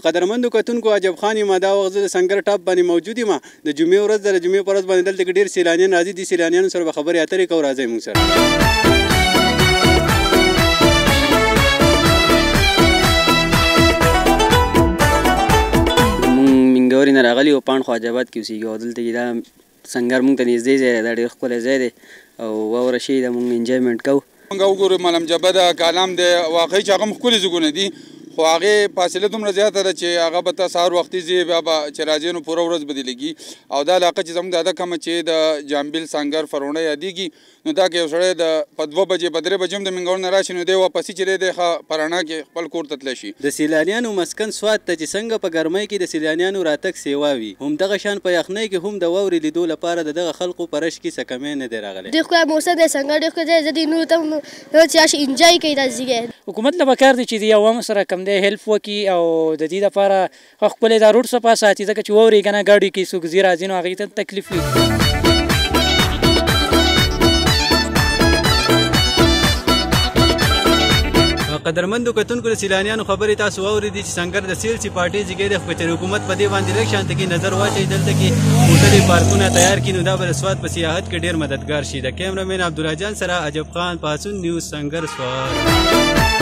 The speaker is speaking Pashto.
قدرمندو کتونکو عجب خان یم دا وخت زه د سنګر ټاپ باندې موجود یم د جمعې ورځ ده د جمعې په ورځ باندې دلته کې ډېر سیلانیان راځي دې سیلانیانو سره به خبرې اترې کوو راځئ موږ سره موږ منګورې نه راغلي یو پاڼ خواجه آباد کې اوسېږو او دلته کې دا سنګر موږ ته نږدې ځای دی دا ډېر ښکلی ځای دی او واوره شي ده موږ انجویمنټ کوو موږ وګورو ملم جبه ده کالام دی واقعي چې هغه هم ښکلي ځایونه دي خو هغې فاصله دومره زیاته ده چې هغه به ته سهار وختي ځې بیا به چې راځې نو پوره ورځ به دې لګي او دا علاقه چې زموږ د اده کمه چې د جامبیل سنګر فرونه یادېږي نو دا که یو سړی د په 2 بجې په 3 بجې هم د منګور نه راشي نو دی واپسي چې دی ښه په رڼا کې خپل کور ته تللی شي د سیلانیانو مسکن سوات ته چې څنګه په ګرمۍ کې د سیلانیانو راتګ سیوا وي همدغه شان په یخنۍ کې هم د واورې لیدو لپاره د دغه خلکو په رش کې څه کمی نه دی راغلی ډېر ښکلی موسم دی سنګر ډېر ښکلی دی زه دې نورو ته هم چې راشي انجوی کوي دا ځای حکومت له پکار دی چې د عوامو سره کم دی هیلپ وکړي او د دې لپاره ښکلی دا روډ صفا ساتي ځکه چې واورې که نه ګاډي کې څوک ځي راځي نو هغوی ته تکلیف وي قدرمندو کتونکو د سیلانیانو خبرې تاسو واورېدې چې سنګر د سیلسي پارټۍ ځای دی خو که چېرې حکومت په دې باندې لږ شانته کې نظر واچوي دلته کې هوټلې پارکونه تیار کړي نو دا به د سوات په سیاحت کې ډېر مددګار شي د کیمرامین عبدالله جان سره عجب خان پاڅون نیوز سنګر سوات